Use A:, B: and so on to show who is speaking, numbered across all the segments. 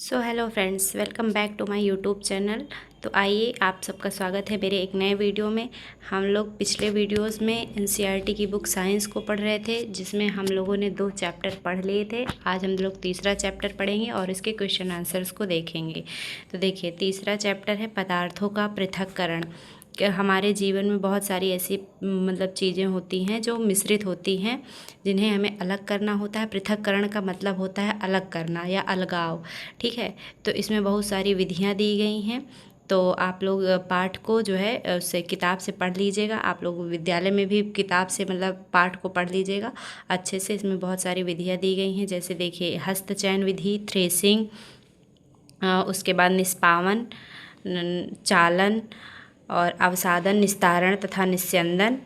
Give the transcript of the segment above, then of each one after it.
A: So hello friends, welcome back to my YouTube channel. तो आइए, आप सबका स्वागत है मेरे एक नए वीडियो में। हम लोग पिछले वीडियोस में एनसीईआरटी की बुक साइंस को पढ़ रहे थे, जिसमें हम लोगों ने 2 चैप्टर पढ़ लिए थे। आज हम लोग तीसरा चैप्टर पढ़ेंगे और इसके क्वेश्चन आंसर्स को देखेंगे। तो देखिए, तीसरा चैप्टर है पदार्थों का पृथक्करण। कि हमारे जीवन में बहुत सारी ऐसी चीज़ें होती हैं जो मिश्रित होती हैं, जिन्हें हमें अलग करना होता है। पृथक्करण का मतलब होता है अलग करना या अलगाव, ठीक है। तो इसमें बहुत सारी विधियां दी गई हैं। तो आप लोग पाठ को जो है उससे किताब से पढ़ लीजिएगा। आप लोग विद्यालय में भी किताब से पाठ को पढ़ लीजिएगा अच्छे से। इसमें बहुत सारी विधियां दी गई हैं, जैसे देखिए हस्तचयन विधि, थ्रेसिंग, उसके बाद निष्पावन, चालन और अवसादन, निस्तारण तथा निस्यंदन,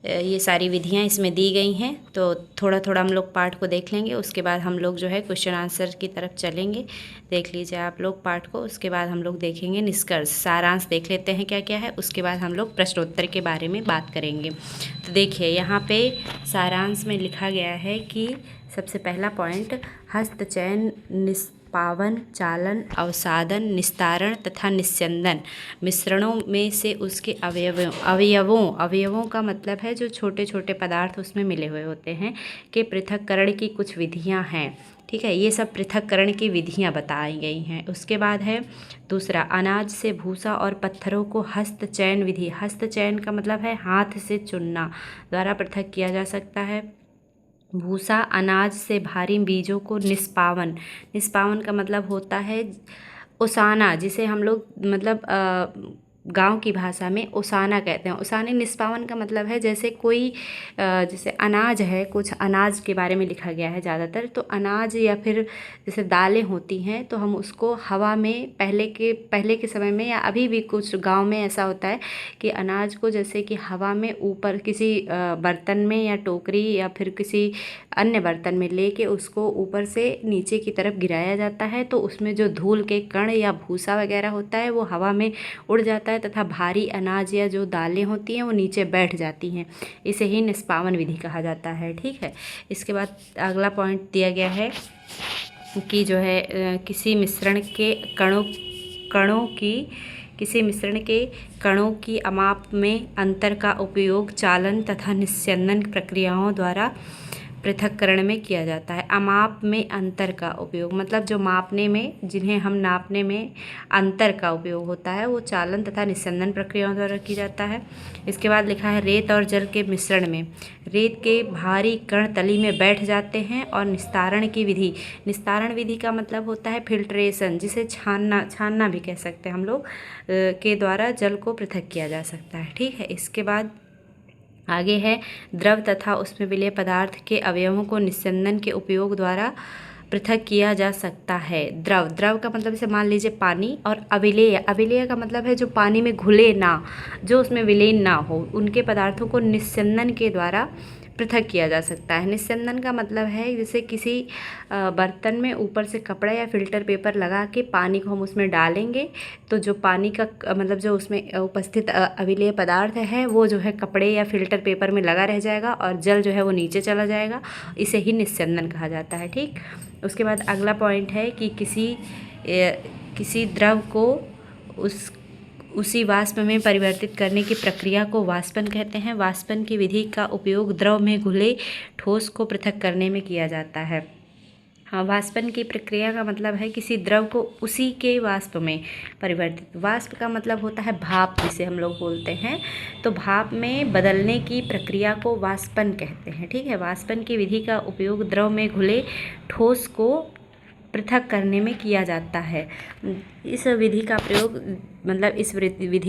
A: ये सारी विधियां इसमें दी गई हैं। तो थोड़ा थोड़ा हम लोग पाठ को देख लेंगे, उसके बाद हम लोग जो है क्वेश्चन आंसर की तरफ चलेंगे। देख लीजिए आप लोग पाठ को, उसके बाद हम लोग देखेंगे निष्कर्ष, सारांश देख लेते हैं क्या क्या है। उसके बाद हम लोग प्रश्नोत्तर के बारे में बात करेंगे। तो देखिए, यहाँ पे सारांश में लिखा गया है कि सबसे पहला पॉइंट, हस्तचयन, निष्पावन, चालन, अवसादन, निस्तारण तथा निस्यंदन मिश्रणों में से उसके अवयवों का मतलब है जो छोटे छोटे पदार्थ उसमें मिले हुए होते हैं, के पृथक्करण की कुछ विधियां हैं, ठीक है। ये सब पृथक्करण की विधियां बताई गई हैं। उसके बाद है दूसरा, अनाज से भूसा और पत्थरों को हस्तचयन विधि, हस्तचयन का मतलब है हाथ से चुनना, द्वारा पृथक किया जा सकता है। भूसा, अनाज से भारी बीजों को निष्पावन, निष्पावन का मतलब होता है ओसाना, जिसे हम लोग गांव की भाषा में ओसाना कहते हैं। ओसाने, निष्पावन का मतलब है जैसे कोई जैसे अनाज है, कुछ अनाज के बारे में लिखा गया है ज़्यादातर। तो अनाज या फिर जैसे दालें होती हैं, तो हम उसको हवा में पहले के समय में या अभी भी कुछ गांव में ऐसा होता है कि अनाज को जैसे कि हवा में ऊपर किसी बर्तन में या टोकरी या फिर किसी अन्य बर्तन में लेके उसको ऊपर से नीचे की तरफ गिराया जाता है। तो उसमें जो धूल के कण या भूसा वगैरह होता है वो हवा में उड़ जाता है तथा भारी अनाज या जो दालें होती हैं वो नीचे बैठ जाती हैं। इसे ही निष्पावन विधि कहा जाता है, ठीक है। इसके बाद अगला पॉइंट दिया गया है कि जो है किसी मिश्रण के कणों की अमाप में अंतर का उपयोग चालन तथा निस्यंदन प्रक्रियाओं द्वारा पृथक्करण में किया जाता है। अमाप में अंतर का उपयोग मतलब जो मापने में, जिन्हें हम नापने में अंतर का उपयोग होता है, वो चालन तथा निस्यंदन प्रक्रियाओं द्वारा किया जाता है। इसके बाद लिखा है रेत और जल के मिश्रण में रेत के भारी कण तली में बैठ जाते हैं। और निस्तारण की विधि, निस्तारण विधि का मतलब होता है फिल्ट्रेशन, जिसे छानना भी कह सकते हैं हम लोग, के द्वारा जल को पृथक किया जा सकता है, ठीक है। इसके बाद आगे है द्रव तथा उसमें विलेय पदार्थ के अवयवों को निस्यंदन के उपयोग द्वारा पृथक किया जा सकता है। द्रव का मतलब जैसे मान लीजिए पानी, और अविलेय का मतलब है जो पानी में घुले ना, जो उसमें विलीन ना हो, उनके पदार्थों को निस्यंदन के द्वारा पृथक किया जा सकता है। निस्यंदन का मतलब है जैसे किसी बर्तन में ऊपर से कपड़ा या फिल्टर पेपर लगा के पानी को हम उसमें डालेंगे, तो जो पानी का जो उसमें उपस्थित अविलेय पदार्थ है वो जो है कपड़े या फिल्टर पेपर में लगा रह जाएगा और जल जो है वो नीचे चला जाएगा। इसे ही निस्यंदन कहा जाता है, ठीक। उसके बाद अगला पॉइंट है कि किसी द्रव को उसी वाष्प में परिवर्तित करने की प्रक्रिया को वाष्पन कहते हैं। वाष्पन की विधि का उपयोग द्रव में घुले ठोस को पृथक करने में किया जाता है। हाँ, वाष्पन की प्रक्रिया का मतलब है किसी द्रव को उसी के वाष्प में परिवर्तित, वाष्प का मतलब होता है भाप, जिसे हम लोग बोलते हैं। तो भाप में बदलने की प्रक्रिया को वाष्पन कहते हैं, ठीक है। वाष्पन की विधि का उपयोग द्रव में घुले ठोस को पृथक करने में किया जाता है। इस विधि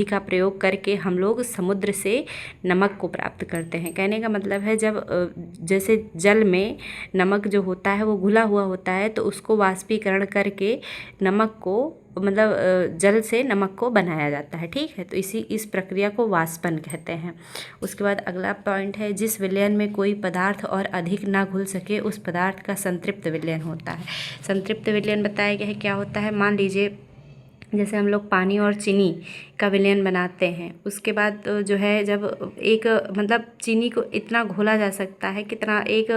A: का प्रयोग करके हम लोग समुद्र से नमक को प्राप्त करते हैं। कहने का मतलब है जब जैसे जल में नमक जो होता है वो घुला हुआ होता है, तो उसको वाष्पीकरण करके नमक को जल से नमक को बनाया जाता है, ठीक है। तो इस प्रक्रिया को वाष्पन कहते हैं। उसके बाद अगला पॉइंट है, जिस विलयन में कोई पदार्थ और अधिक ना घुल सके उस पदार्थ का संतृप्त विलयन होता है। संतृप्त विलयन बताया गया है क्या होता है। मान लीजिए जैसे हम लोग पानी और चीनी का विलयन बनाते हैं, उसके बाद जो है जब एक मतलब चीनी को इतना घोला जा सकता है कितना एक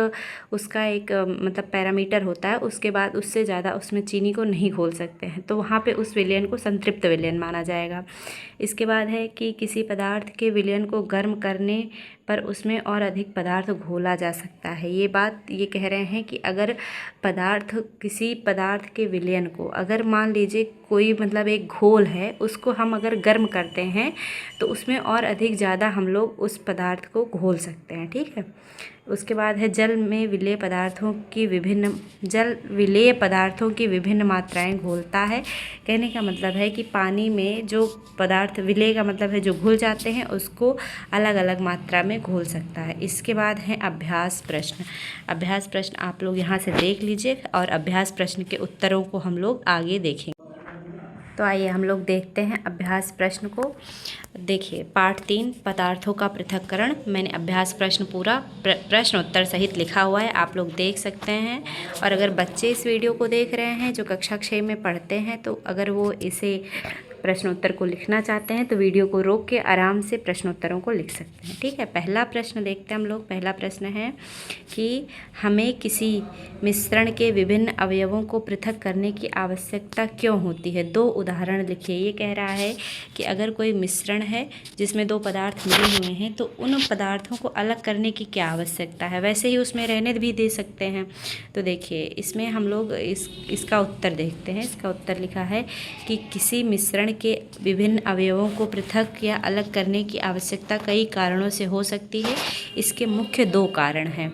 A: उसका एक मतलब पैरामीटर होता है, उसके बाद उससे ज़्यादा उसमें चीनी को नहीं घोल सकते हैं, तो वहाँ पे उस विलयन को संतृप्त विलयन माना जाएगा। इसके बाद है कि किसी पदार्थ के विलयन को गर्म करने पर उसमें और अधिक पदार्थ घोला जा सकता है। ये बात ये कह रहे हैं कि अगर किसी पदार्थ के विलयन को अगर मान लीजिए कोई मतलब एक घोल है, उसको हम अगर गर्म करते हैं तो उसमें और अधिक ज़्यादा हम लोग उस पदार्थ को घोल सकते हैं। ठीक है। उसके बाद है जल विलेय पदार्थों की विभिन्न मात्राएं घोलता है। कहने का मतलब है कि पानी में जो पदार्थ विलेय का मतलब है जो घुल जाते हैं उसको अलग अलग मात्रा में घोल सकता है। इसके बाद है अभ्यास प्रश्न। अभ्यास प्रश्न आप लोग यहाँ से देख लीजिए और अभ्यास प्रश्न के उत्तरों को हम लोग आगे देखेंगे। तो आइए हम लोग देखते हैं अभ्यास प्रश्न को। देखिए पाठ 3 पदार्थों का पृथक्करण। मैंने अभ्यास प्रश्न पूरा प्रश्न उत्तर सहित लिखा हुआ है, आप लोग देख सकते हैं। और अगर बच्चे इस वीडियो को देख रहे हैं जो कक्षा 6 में पढ़ते हैं, तो अगर वो इसे प्रश्न उत्तर को लिखना चाहते हैं तो वीडियो को रोक के आराम से प्रश्न उत्तरों को लिख सकते हैं। ठीक है। पहला प्रश्न देखते हैं हम लोग। पहला प्रश्न है कि हमें किसी मिश्रण के विभिन्न अवयवों को पृथक करने की आवश्यकता क्यों होती है। 2 उदाहरण लिखिए। ये कह रहा है कि अगर कोई मिश्रण है जिसमें 2 पदार्थ मिले हुए हैं तो उन पदार्थों को अलग करने की क्या आवश्यकता है। वैसे ही उसमें रहने भी दे सकते हैं। तो देखिए इसमें हम लोग इसका उत्तर देखते हैं। इसका उत्तर लिखा है कि किसी मिश्रण के विभिन्न अवयवों को पृथक या अलग करने की आवश्यकता कई कारणों से हो सकती है। इसके मुख्य 2 कारण हैं।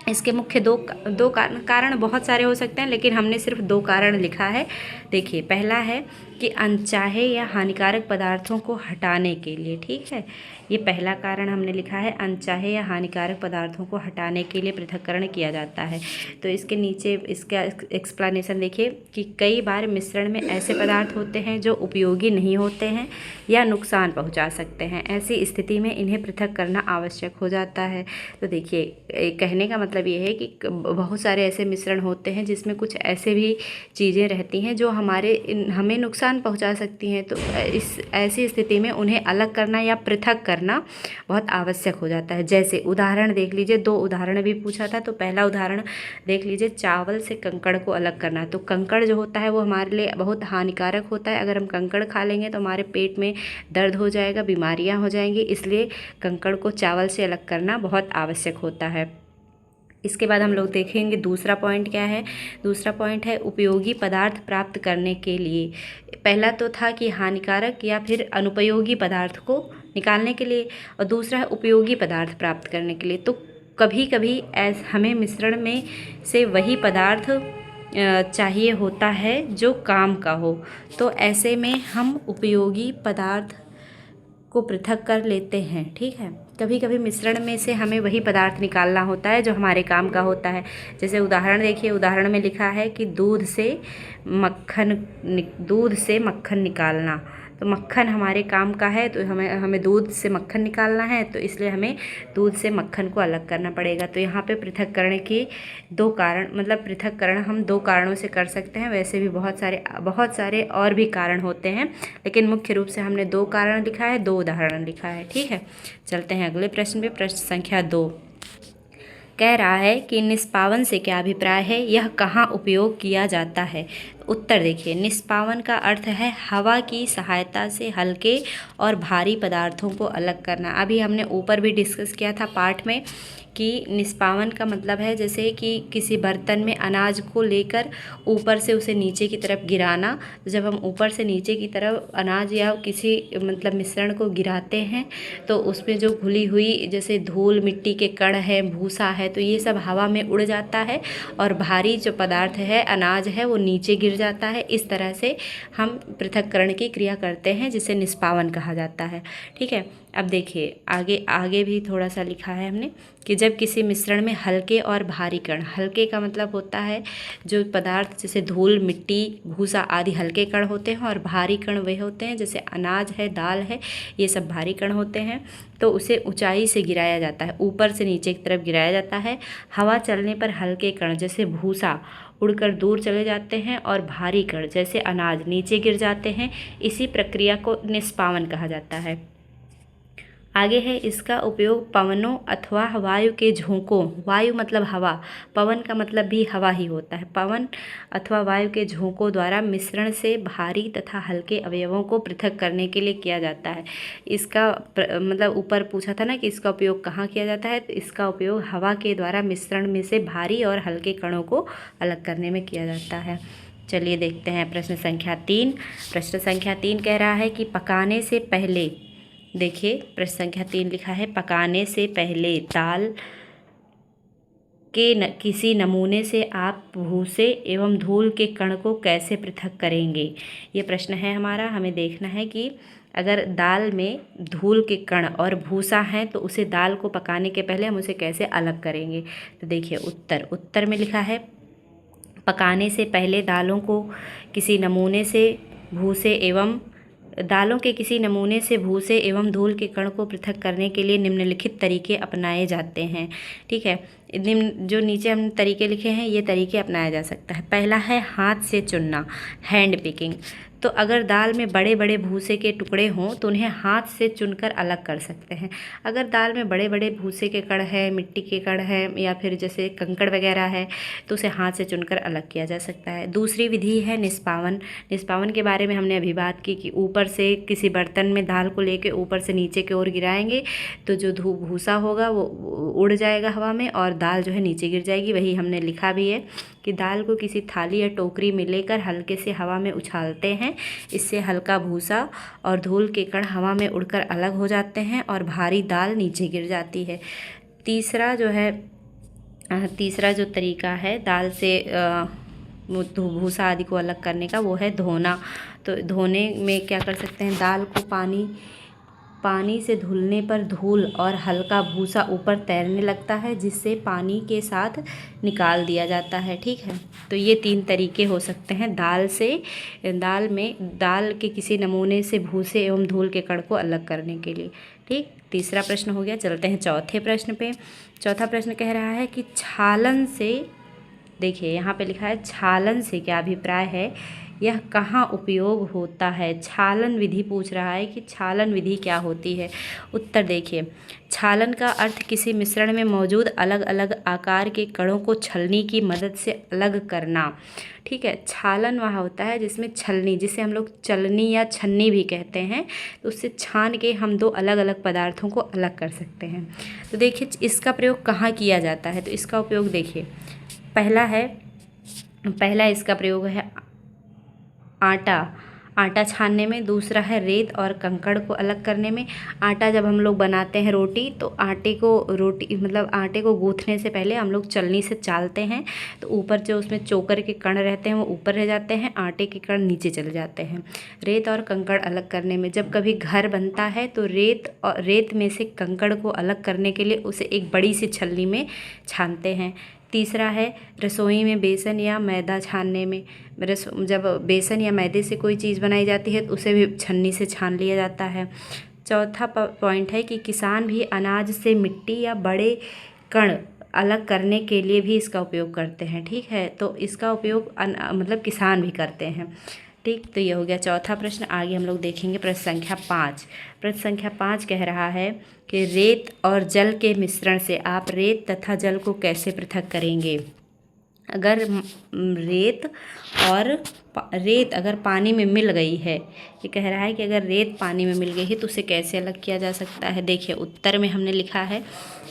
A: इसके मुख्य दो कारण बहुत सारे हो सकते हैं, लेकिन हमने सिर्फ 2 कारण लिखा है। देखिए पहला है कि अनचाहे या हानिकारक पदार्थों को हटाने के लिए। ठीक है। ये पहला कारण हमने लिखा है, अनचाहे या हानिकारक पदार्थों को हटाने के लिए पृथक्करण किया जाता है। तो इसके नीचे इसका एक्सप्लेनेशन देखिए कि कई बार मिश्रण में ऐसे पदार्थ होते हैं जो उपयोगी नहीं होते हैं या नुकसान पहुंचा सकते हैं। ऐसी स्थिति में इन्हें पृथक करना आवश्यक हो जाता है। तो देखिए कहने का मतलब ये है कि बहुत सारे ऐसे मिश्रण होते हैं जिसमें कुछ ऐसे भी चीज़ें रहती हैं जो हमें नुकसान पहुंचा सकती हैं। तो इस ऐसी स्थिति में उन्हें अलग करना या पृथक करना बहुत आवश्यक हो जाता है। जैसे उदाहरण देख लीजिए, 2 उदाहरण भी पूछा था। तो पहला उदाहरण देख लीजिए, चावल से कंकड़ को अलग करना। तो कंकड़ जो होता है वो हमारे लिए बहुत हानिकारक होता है। अगर हम कंकड़ खा लेंगे तो हमारे पेट में दर्द हो जाएगा, बीमारियां हो जाएंगी, इसलिए कंकड़ को चावल से अलग करना बहुत आवश्यक होता है। इसके बाद हम लोग देखेंगे दूसरा पॉइंट क्या है। दूसरा पॉइंट है उपयोगी पदार्थ प्राप्त करने के लिए। पहला तो था कि हानिकारक या फिर अनुपयोगी पदार्थ को निकालने के लिए, और दूसरा है उपयोगी पदार्थ प्राप्त करने के लिए। तो कभी कभी हमें मिश्रण में से वही पदार्थ चाहिए होता है जो काम का हो। तो ऐसे में हम उपयोगी पदार्थ को पृथक कर लेते हैं। ठीक है। कभी कभी मिश्रण में से हमें वही पदार्थ निकालना होता है जो हमारे काम का होता है। जैसे उदाहरण देखिए, उदाहरण में लिखा है कि दूध से मक्खन निकालना। तो मक्खन हमारे काम का है, तो हमें दूध से मक्खन निकालना है, तो इसलिए हमें दूध से मक्खन को अलग करना पड़ेगा। तो यहाँ पे पृथक्करण के 2 कारण, मतलब पृथक्करण हम 2 कारणों से कर सकते हैं। वैसे भी बहुत सारे और भी कारण होते हैं, लेकिन मुख्य रूप से हमने 2 कारण लिखा है, 2 उदाहरण लिखा है। ठीक है। चलते हैं अगले प्रश्न पे। प्रश्न संख्या 2 कह रहा है कि निष्पावन से क्या अभिप्राय है, यह कहाँ उपयोग किया जाता है। उत्तर देखिए, निष्पावन का अर्थ है हवा की सहायता से हल्के और भारी पदार्थों को अलग करना। अभी हमने ऊपर भी डिस्कस किया था पाठ में कि निष्पावन का मतलब है जैसे कि किसी बर्तन में अनाज को लेकर ऊपर से उसे नीचे की तरफ गिराना। तो जब हम ऊपर से नीचे की तरफ अनाज या किसी मतलब मिश्रण को गिराते हैं तो उसमें जो घुली हुई जैसे धूल, मिट्टी के कण है, भूसा है, तो ये सब हवा में उड़ जाता है और भारी जो पदार्थ है, अनाज है, वो नीचे गिर जाता है। इस तरह से हम पृथक्करण की क्रिया करते हैं जिसे निष्पावन कहा जाता है। ठीक है। अब देखिए आगे भी थोड़ा सा लिखा है हमने कि जब किसी मिश्रण में हल्के और भारी कण, हल्के का मतलब होता है जो पदार्थ जैसे धूल, मिट्टी, भूसा आदि हल्के कण होते हैं, और भारी कण वे होते हैं जैसे अनाज है, दाल है, ये सब भारी कण होते हैं। तो उसे ऊंचाई से गिराया जाता है, ऊपर से नीचे की तरफ गिराया जाता है। हवा चलने पर हल्के कण जैसे भूसा उड़कर दूर चले जाते हैं और भारी कण जैसे अनाज नीचे गिर जाते हैं। इसी प्रक्रिया को निष्पावन कहा जाता है। आगे है, इसका उपयोग पवनों अथवा वायु के झोंकों, वायु मतलब हवा, पवन का मतलब भी हवा ही होता है, पवन अथवा वायु के झोंकों द्वारा मिश्रण से भारी तथा हल्के अवयवों को पृथक करने के लिए किया जाता है। इसका मतलब ऊपर पूछा था ना कि इसका उपयोग कहाँ किया जाता है, तो इसका उपयोग हवा के द्वारा मिश्रण में से भारी और हल्के कणों को अलग करने में किया जाता है। चलिए देखते हैं प्रश्न संख्या 3। प्रश्न संख्या 3 कह रहा है कि पकाने से पहले, देखिए प्रश्न संख्या 3 लिखा है, पकाने से पहले दाल के किसी नमूने से आप भूसे एवं धूल के कण को कैसे पृथक करेंगे। ये प्रश्न है हमारा। हमें देखना है कि अगर दाल में धूल के कण और भूसा है तो उसे दाल को पकाने के पहले हम उसे कैसे अलग करेंगे। तो देखिए उत्तर में लिखा है, पकाने से पहले दालों के किसी नमूने से भूसे एवं धूल के कण को पृथक करने के लिए निम्नलिखित तरीके अपनाए जाते हैं। ठीक है, जो नीचे हमने तरीके लिखे हैं ये तरीके अपनाया जा सकता है। पहला है हाथ से चुनना, हैंड पिकिंग। तो अगर दाल में बड़े बड़े भूसे के टुकड़े हों तो उन्हें हाथ से चुनकर अलग कर सकते हैं। अगर दाल में बड़े बड़े भूसे के कण है, मिट्टी के कण है या फिर जैसे कंकड़ वगैरह है तो उसे हाथ से चुनकर अलग किया जा सकता है। दूसरी विधि है निष्पावन। निष्पावन के बारे में हमने अभी बात की कि ऊपर से किसी बर्तन में दाल को लेके ऊपर से नीचे की ओर गिराएंगे तो जो भूसा होगा वो उड़ जाएगा हवा में और दाल जो है नीचे गिर जाएगी। वही हमने लिखा भी है कि दाल को किसी थाली या टोकरी में लेकर हल्के से हवा में उछालते हैं। इससे हल्का भूसा और धूल के कण हवा में उड़कर अलग हो जाते हैं और भारी दाल नीचे गिर जाती है। तीसरा जो तरीका है दाल से भूसा आदि को अलग करने का, वो है धोना। तो धोने में क्या कर सकते हैं, दाल को पानी से धुलने पर धूल और हल्का भूसा ऊपर तैरने लगता है जिससे पानी के साथ निकाल दिया जाता है। ठीक है, तो ये 3 तरीके हो सकते हैं दाल के किसी नमूने से भूसे एवं धूल के कण को अलग करने के लिए। ठीक, तीसरा प्रश्न हो गया। चलते हैं चौथे प्रश्न पे। चौथा प्रश्न कह रहा है कि छालन से, देखिए यहाँ पे लिखा है छालन से क्या अभिप्राय है, यह कहाँ उपयोग होता है। छालन विधि पूछ रहा है कि छालन विधि क्या होती है। उत्तर देखिए, छालन का अर्थ किसी मिश्रण में मौजूद अलग अलग आकार के कणों को छलनी की मदद से अलग करना। ठीक है, छालन वहाँ होता है जिसमें छलनी, जिसे हम लोग चलनी या छन्नी भी कहते हैं, तो उससे छान के हम 2 अलग अलग पदार्थों को अलग कर सकते हैं। तो देखिए इसका प्रयोग कहाँ किया जाता है। तो इसका उपयोग देखिए, पहला इसका प्रयोग है आटा छानने में। दूसरा है रेत और कंकड़ को अलग करने में। आटा जब हम लोग बनाते हैं रोटी, तो आटे को गूँथने से पहले हम लोग चलनी से चालते हैं तो ऊपर जो उसमें चोकर के कण रहते हैं वो ऊपर रह जाते हैं, आटे के कण नीचे चले जाते हैं। रेत और कंकड़ अलग करने में, जब कभी घर बनता है तो रेत में से कंकड़ को अलग करने के लिए उसे एक बड़ी सी छलनी में छानते हैं। तीसरा है रसोई में बेसन या मैदा छानने में। जब बेसन या मैदे से कोई चीज़ बनाई जाती है तो उसे भी छन्नी से छान लिया जाता है। चौथा पॉइंट है कि किसान भी अनाज से मिट्टी या बड़े कण अलग करने के लिए भी इसका उपयोग करते हैं। ठीक है, तो इसका उपयोग किसान भी करते हैं। ठीक, तो ये हो गया चौथा प्रश्न। आगे हम लोग देखेंगे प्रश्न संख्या 5। प्रश्न संख्या 5 कह रहा है कि रेत और जल के मिश्रण से आप रेत तथा जल को कैसे पृथक करेंगे। अगर रेत अगर पानी में मिल गई है, ये कह रहा है कि अगर रेत पानी में मिल गई है तो उसे कैसे अलग किया जा सकता है। देखिए उत्तर में हमने लिखा है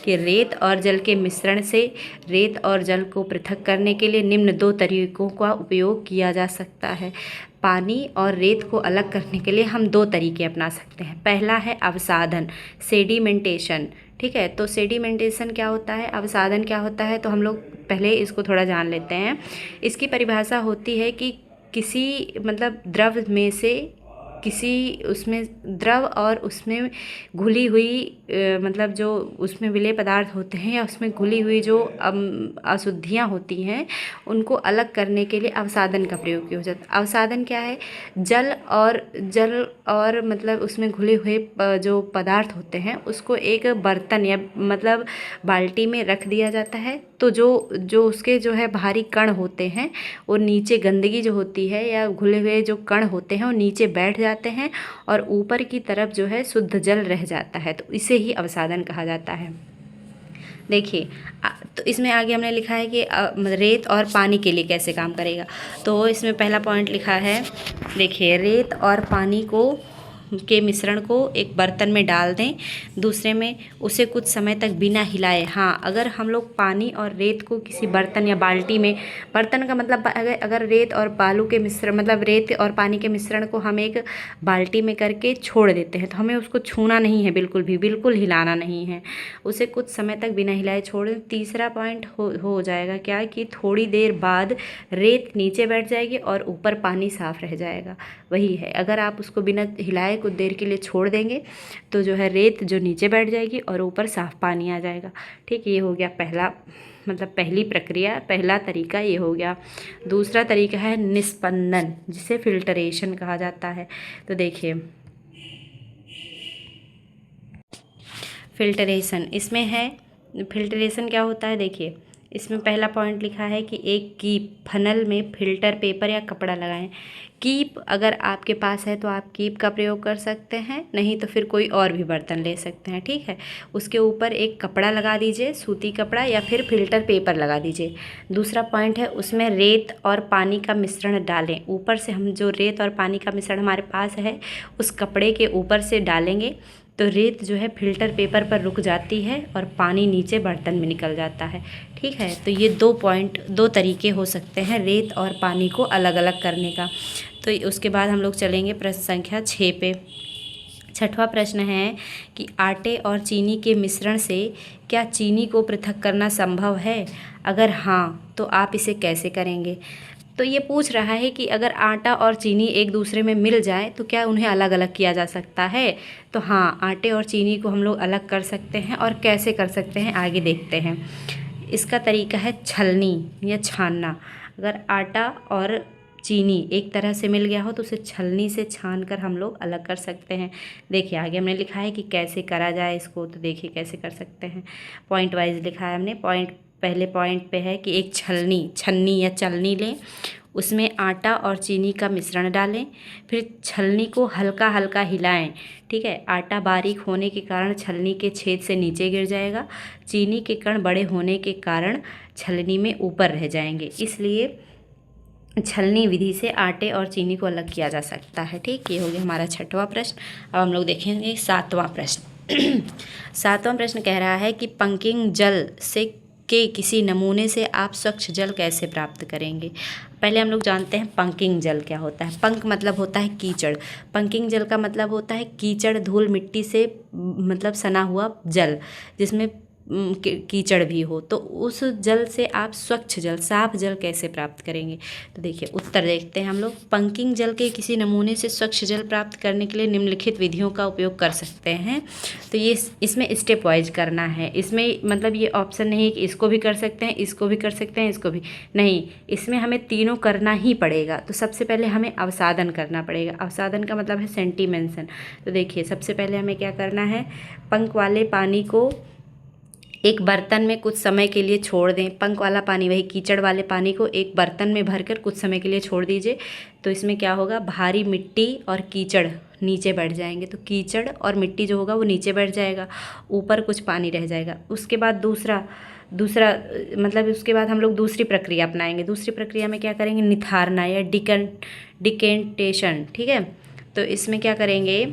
A: कि रेत और जल के मिश्रण से रेत और जल को पृथक करने के लिए निम्न 2 तरीकों का उपयोग किया जा सकता है। पानी और रेत को अलग करने के लिए हम 2 तरीके अपना सकते हैं। पहला है अवसादन, सेडिमेंटेशन। ठीक है, तो सेडिमेंटेशन क्या होता है, अवसादन क्या होता है, तो हम लोग पहले इसको थोड़ा जान लेते हैं। इसकी परिभाषा होती है कि किसी द्रव में से किसी उसमें द्रव और उसमें घुली हुई मतलब जो उसमें विलेय पदार्थ होते हैं या उसमें घुली हुई जो अशुद्धियाँ होती हैं उनको अलग करने के लिए अवसादन का प्रयोग किया जाता है। अवसादन क्या है? जल और मतलब उसमें घुले हुए जो पदार्थ होते हैं उसको एक बर्तन या मतलब बाल्टी में रख दिया जाता है। तो जो उसके जो है भारी कण होते हैं वो नीचे, गंदगी जो होती है या घुले हुए जो कण होते हैं वो नीचे बैठ जाते हैं और ऊपर की तरफ जो है शुद्ध जल रह जाता है। तो इसे ही अवसादन कहा जाता है। देखिए तो इसमें आगे हमने लिखा है कि रेत और पानी के लिए कैसे काम करेगा। तो इसमें पहला पॉइंट लिखा है, देखिए, रेत और पानी के मिश्रण को एक बर्तन में डाल दें, दूसरे में उसे कुछ समय तक बिना हिलाए। हाँ, अगर हम लोग पानी और रेत को किसी बर्तन या बाल्टी में, बर्तन का मतलब अगर रेत और बालू के मिश्रण मतलब रेत और पानी के मिश्रण को हम एक बाल्टी में करके छोड़ देते हैं तो हमें उसको छूना नहीं है, बिल्कुल हिलाना नहीं है, उसे कुछ समय तक बिना हिलाए छोड़ दें। तीसरा पॉइंट हो जाएगा क्या कि थोड़ी देर बाद रेत नीचे बैठ जाएगी और ऊपर पानी साफ रह जाएगा। वही है, अगर आप उसको बिना हिलाए कुछ देर के लिए छोड़ देंगे तो जो है रेत जो नीचे बैठ जाएगी और ऊपर साफ पानी आ जाएगा। ठीक, ये हो गया पहला, मतलब पहली प्रक्रिया, पहला तरीका ये हो गया। दूसरा तरीका है निस्पंदन, जिसे फिल्टरेशन कहा जाता है। तो देखिए फिल्टरेशन, इसमें है फिल्टरेशन क्या होता है। देखिए इसमें पहला पॉइंट लिखा है कि एक कीप फनल में फिल्टर पेपर या कपड़ा लगाएं। कीप अगर आपके पास है तो आप कीप का प्रयोग कर सकते हैं, नहीं तो फिर कोई और भी बर्तन ले सकते हैं। ठीक है, उसके ऊपर एक कपड़ा लगा दीजिए, सूती कपड़ा या फिर फिल्टर पेपर लगा दीजिए। दूसरा पॉइंट है उसमें रेत और पानी का मिश्रण डालें। ऊपर से हम जो रेत और पानी का मिश्रण हमारे पास है उस कपड़े के ऊपर से डालेंगे तो रेत जो है फिल्टर पेपर पर रुक जाती है और पानी नीचे बर्तन में निकल जाता है। ठीक है, तो ये दो तरीके हो सकते हैं रेत और पानी को अलग अलग करने का। तो उसके बाद हम लोग चलेंगे प्रश्न संख्या 6 पे। छठवां प्रश्न है कि आटे और चीनी के मिश्रण से क्या चीनी को पृथक करना संभव है? अगर हाँ तो आप इसे कैसे करेंगे? तो ये पूछ रहा है कि अगर आटा और चीनी एक दूसरे में मिल जाए तो क्या उन्हें अलग अलग किया जा सकता है? तो हाँ, आटे और चीनी को हम लोग अलग कर सकते हैं। और कैसे कर सकते हैं आगे देखते हैं। इसका तरीका है छलनी या छानना। अगर आटा और चीनी एक तरह से मिल गया हो तो उसे छलनी से छान कर हम लोग अलग कर सकते हैं। देखिए आगे हमने लिखा है कि कैसे करा जाए इसको, तो देखिए कैसे कर सकते हैं। पॉइंट वाइज लिखा है हमने। पहले पॉइंट पे है कि एक छन्नी या चलनी लें, उसमें आटा और चीनी का मिश्रण डालें, फिर छलनी को हल्का हल्का हिलाएं। ठीक है, आटा बारीक होने के कारण छलनी के छेद से नीचे गिर जाएगा, चीनी के कण बड़े होने के कारण छलनी में ऊपर रह जाएंगे, इसलिए छलनी विधि से आटे और चीनी को अलग किया जा सकता है। ठीक, ये हो गया हमारा छठवां प्रश्न। अब हम लोग देखेंगे सातवां प्रश्न। सातवां प्रश्न कह रहा है कि पंकिंग जल से के किसी नमूने से आप स्वच्छ जल कैसे प्राप्त करेंगे? पहले हम लोग जानते हैं पंकिंग जल क्या होता है। पंक मतलब होता है कीचड़, पंकिंग जल का मतलब होता है कीचड़, धूल, मिट्टी से मतलब सना हुआ जल जिसमें कीचड़ भी हो। तो उस जल से आप स्वच्छ जल, साफ जल कैसे प्राप्त करेंगे? तो देखिए उत्तर देखते हैं हम लोग। पंकिंग जल के किसी नमूने से स्वच्छ जल प्राप्त करने के लिए निम्नलिखित विधियों का उपयोग कर सकते हैं। तो ये इसमें स्टेप वाइज करना है। इसमें मतलब ये ऑप्शन नहीं है कि इसको भी कर सकते हैं, इसको भी कर सकते हैं, इसको भी नहीं, इसमें हमें तीनों करना ही पड़ेगा। तो सबसे पहले हमें अवसादन करना पड़ेगा। अवसादन का मतलब है सेंटीमेंशन। तो देखिए सबसे पहले हमें क्या करना है, पंख वाले पानी को एक बर्तन में कुछ समय के लिए छोड़ दें। पंख वाला पानी, वही कीचड़ वाले पानी को एक बर्तन में भरकर कुछ समय के लिए छोड़ दीजिए। तो इसमें क्या होगा, भारी मिट्टी और कीचड़ नीचे बैठ जाएंगे। तो कीचड़ और मिट्टी जो होगा वो नीचे बैठ जाएगा, ऊपर कुछ पानी रह जाएगा। उसके बाद दूसरा मतलब उसके बाद हम लोग दूसरी प्रक्रिया अपनाएंगे। दूसरी प्रक्रिया में क्या करेंगे, निथारना या डिकेंटेशन। ठीक है, तो इसमें क्या करेंगे,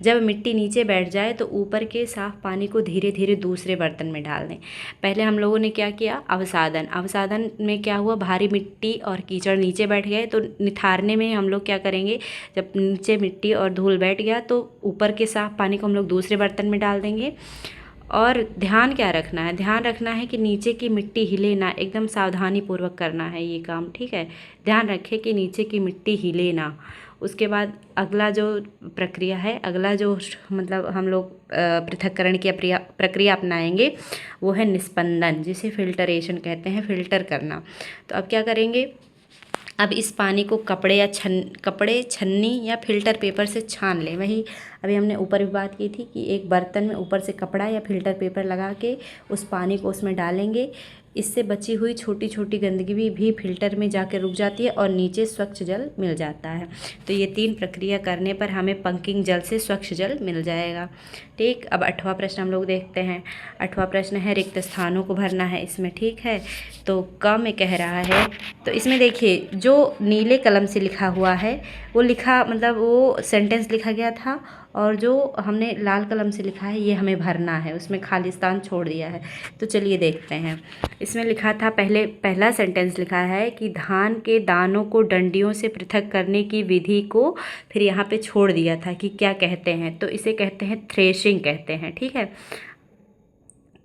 A: जब मिट्टी नीचे बैठ जाए तो ऊपर के साफ पानी को धीरे धीरे दूसरे बर्तन में डाल दें। पहले हम लोगों ने क्या किया, अवसादन में क्या हुआ, भारी मिट्टी और कीचड़ नीचे बैठ गए। तो निथारने में हम लोग क्या करेंगे, जब नीचे मिट्टी और धूल बैठ गया तो ऊपर के साफ पानी को हम लोग दूसरे बर्तन में डाल देंगे और ध्यान क्या रखना है, ध्यान रखना है कि नीचे की मिट्टी हिले ना, एकदम सावधानी पूर्वक करना है ये काम, ठीक है। ध्यान रखें कि नीचे की मिट्टी हिले ना। उसके बाद अगला जो प्रक्रिया है, अगला जो मतलब हम लोग पृथक्करण की प्रक्रिया अपनाएंगे वो है निस्पंदन, जिसे फिल्टरेशन कहते हैं, फिल्टर करना। तो अब क्या करेंगे, अब इस पानी को कपड़े, छन्नी या फिल्टर पेपर से छान लें। वही अभी हमने ऊपर भी बात की थी कि एक बर्तन में ऊपर से कपड़ा या फिल्टर पेपर लगा के उस पानी को उसमें डालेंगे। इससे बची हुई छोटी छोटी गंदगी भी फिल्टर में जाकर रुक जाती है और नीचे स्वच्छ जल मिल जाता है। तो ये 3 प्रक्रिया करने पर हमें पंकिंग जल से स्वच्छ जल मिल जाएगा, ठीक। अब 8वां प्रश्न हम लोग देखते हैं। 8वां प्रश्न है रिक्त स्थानों को भरना है इसमें, ठीक है। तो क में कह रहा है, तो इसमें देखिए जो नीले कलम से लिखा हुआ है वो लिखा मतलब वो सेंटेंस लिखा गया था, और जो हमने लाल कलम से लिखा है ये हमें भरना है, उसमें खाली स्थान छोड़ दिया है। तो चलिए देखते हैं। इसमें लिखा था, पहला सेंटेंस लिखा है कि धान के दानों को डंडियों से पृथक करने की विधि को फिर यहाँ पे छोड़ दिया था कि क्या कहते हैं, तो इसे कहते हैं थ्रेशिंग कहते हैं, ठीक है।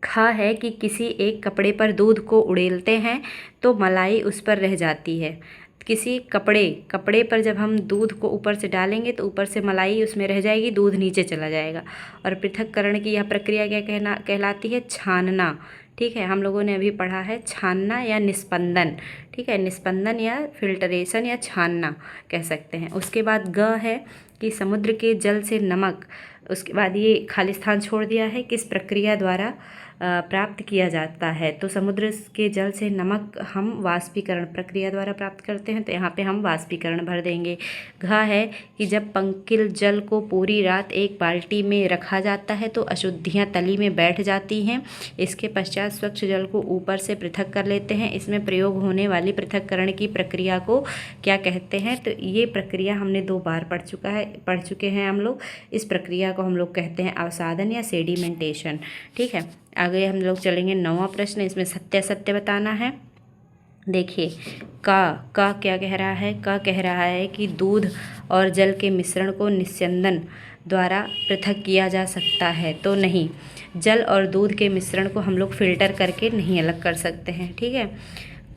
A: खा है कि किसी एक कपड़े पर दूध को उड़ेलते हैं तो मलाई उस पर रह जाती है। किसी कपड़े पर जब हम दूध को ऊपर से डालेंगे तो ऊपर से मलाई उसमें रह जाएगी, दूध नीचे चला जाएगा। और पृथक्करण की यह प्रक्रिया क्या कहलाती है, छानना, ठीक है। हम लोगों ने अभी पढ़ा है छानना या निस्पंदन, ठीक है। निस्पंदन या फिल्टरेशन या छानना कह सकते हैं। उसके बाद ग है कि समुद्र के जल से नमक, उसके बाद ये खाली स्थान छोड़ दिया है, किस प्रक्रिया द्वारा प्राप्त किया जाता है। तो समुद्र के जल से नमक हम वाष्पीकरण प्रक्रिया द्वारा प्राप्त करते हैं, तो यहाँ पे हम वाष्पीकरण भर देंगे। घा है कि जब पंकिल जल को पूरी रात एक बाल्टी में रखा जाता है तो अशुद्धियाँ तली में बैठ जाती हैं। इसके पश्चात स्वच्छ जल को ऊपर से पृथक कर लेते हैं। इसमें प्रयोग होने वाली पृथक्करण की प्रक्रिया को क्या कहते हैं, तो ये प्रक्रिया हमने 2 बार पढ़ चुके हैं हम लोग। इस प्रक्रिया को हम लोग कहते हैं अवसादन या सेडिमेंटेशन, ठीक है। आगे हम लोग चलेंगे 9वां प्रश्न, इसमें सत्य बताना है। देखिए का क्या कह रहा है, का कह रहा है कि दूध और जल के मिश्रण को निस्यंदन द्वारा पृथक किया जा सकता है, तो नहीं, जल और दूध के मिश्रण को हम लोग फिल्टर करके नहीं अलग कर सकते हैं, ठीक है।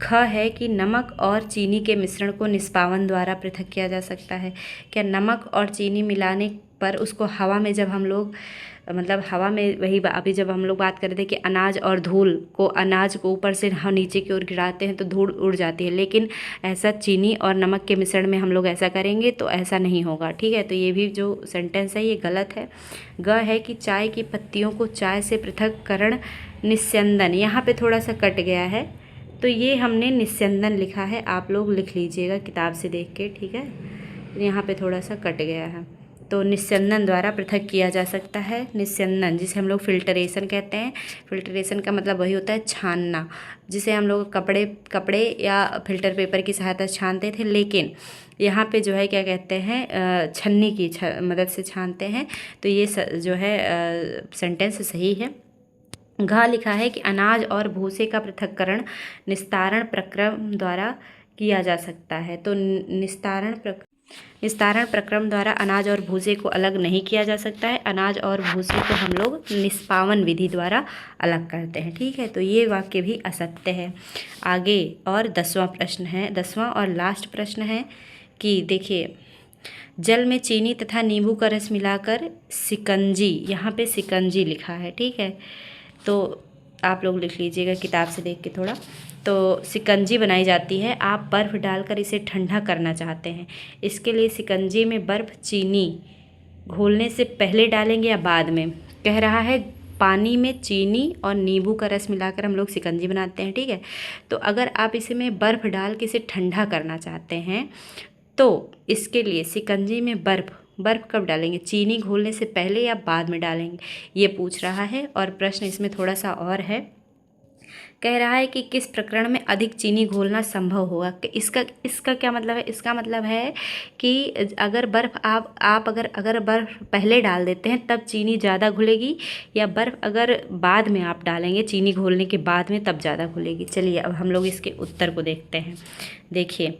A: ख है कि नमक और चीनी के मिश्रण को निष्पावन द्वारा पृथक किया जा सकता है। क्या नमक और चीनी मिलाने पर उसको हवा में जब हम लोग मतलब हवा में, वही अभी जब हम लोग बात कर रहे थे कि अनाज को ऊपर से हम नीचे की ओर गिराते हैं तो धूल उड़ जाती है, लेकिन ऐसा चीनी और नमक के मिश्रण में हम लोग ऐसा करेंगे तो ऐसा नहीं होगा, ठीक है। तो ये भी जो सेंटेंस है ये गलत है। ग है कि चाय की पत्तियों को चाय से पृथक्करण निस्यंदन, यहाँ पे थोड़ा सा कट गया है, तो ये हमने निस्यंदन लिखा है, आप लोग लिख लीजिएगा किताब से देख के, ठीक है। यहाँ पे थोड़ा सा कट गया है, तो निस्यंदन द्वारा पृथक किया जा सकता है। निस्यंदन जिसे हम लोग फिल्टरेशन कहते हैं। फिल्टरेशन का मतलब वही होता है छानना, जिसे हम लोग कपड़े या फिल्टर पेपर की सहायता से छानते थे, लेकिन यहाँ पे जो है क्या कहते हैं, छन्नी की मदद से छानते हैं। तो ये जो है सेंटेंस सही है। घा लिखा है कि अनाज और भूसे का पृथक्करण निस्तारण प्रक्रम द्वारा किया जा सकता है, तो निस्तारण प्रक्रम द्वारा अनाज और भूसे को अलग नहीं किया जा सकता है। अनाज और भूसे को हम लोग निष्पावन विधि द्वारा अलग करते हैं, ठीक है। तो ये वाक्य भी असत्य है। आगे और 10वां प्रश्न है, 10वां और लास्ट प्रश्न है कि देखिए जल में चीनी तथा नींबू का रस मिलाकर शिकंजी, यहाँ पे शिकंजी लिखा है, ठीक है। तो आप लोग लिख लीजिएगा किताब से देख के थोड़ा। तो शिकंजी बनाई जाती है, आप बर्फ़ डालकर इसे ठंडा करना चाहते हैं। इसके लिए शिकंजी में बर्फ़ चीनी घोलने से पहले डालेंगे या बाद में, कह रहा है पानी में चीनी और नींबू का रस मिलाकर हम लोग शिकंजी बनाते हैं, ठीक है। तो अगर आप इसमें बर्फ़ डाल के इसे ठंडा करना चाहते हैं तो इसके लिए शिकंजी में बर्फ़ कब डालेंगे, चीनी घोलने से पहले या बाद में डालेंगे, ये पूछ रहा है। और प्रश्न इसमें थोड़ा सा और है, कह रहा है कि किस प्रकरण में अधिक चीनी घोलना संभव होगा। इसका क्या मतलब है, इसका मतलब है कि अगर बर्फ़ आप अगर बर्फ़ पहले डाल देते हैं तब चीनी ज़्यादा घुलेगी, या बर्फ़ अगर बाद में आप डालेंगे चीनी घोलने के बाद में तब ज़्यादा घुलेगी। चलिए अब हम लोग इसके उत्तर को देखते हैं। देखिए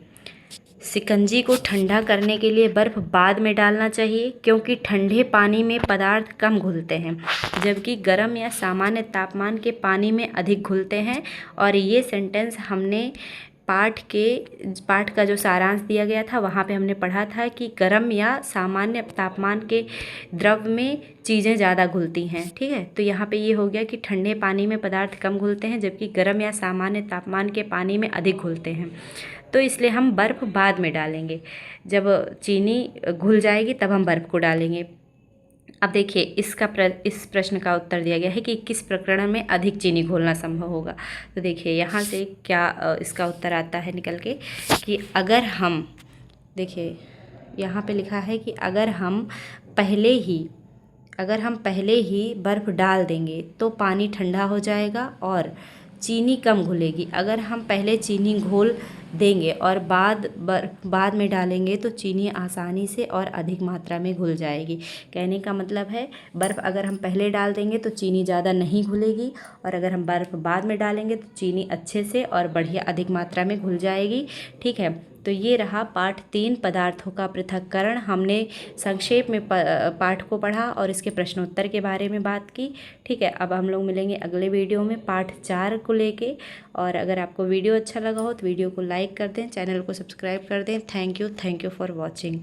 A: शिकंजी को ठंडा करने के लिए बर्फ़ बाद में डालना चाहिए क्योंकि ठंडे पानी में पदार्थ कम घुलते हैं जबकि गर्म या सामान्य तापमान के पानी में अधिक घुलते हैं। और ये सेंटेंस हमने पाठ का जो सारांश दिया गया था वहाँ पे हमने पढ़ा था कि गर्म या सामान्य तापमान के द्रव में चीज़ें ज़्यादा घुलती हैं। ठीक है, तो यहाँ पे ये हो गया कि ठंडे पानी में पदार्थ कम घुलते हैं जबकि गर्म या सामान्य तापमान के पानी में अधिक घुलते हैं। तो इसलिए हम बर्फ़ बाद में डालेंगे, जब चीनी घुल जाएगी तब हम बर्फ़ को डालेंगे। अब देखिए इस प्रश्न का उत्तर दिया गया है कि किस प्रकरण में अधिक चीनी घोलना संभव होगा। तो देखिए यहाँ से क्या इसका उत्तर आता है निकल के कि अगर हम देखिए यहाँ पे लिखा है कि अगर हम पहले ही बर्फ़ डाल देंगे तो पानी ठंडा हो जाएगा और चीनी कम घुलेगी। अगर हम पहले चीनी घोल देंगे और बाद में डालेंगे तो चीनी आसानी से और अधिक मात्रा में घुल जाएगी। कहने का मतलब है बर्फ़ अगर हम पहले डाल देंगे तो चीनी ज़्यादा नहीं घुलेगी और अगर हम बर्फ़ बाद में डालेंगे तो चीनी अच्छे से और बढ़िया अधिक मात्रा में घुल जाएगी। ठीक है, तो ये रहा पाठ 3 पदार्थों का पृथक्करण। हमने संक्षेप में पाठ को पढ़ा और इसके प्रश्नोत्तर के बारे में बात की। ठीक है, अब हम लोग मिलेंगे अगले वीडियो में पाठ 4 को लेके। और अगर आपको वीडियो अच्छा लगा हो तो वीडियो को लाइक कर दें, चैनल को सब्सक्राइब कर दें। Thank you for watching.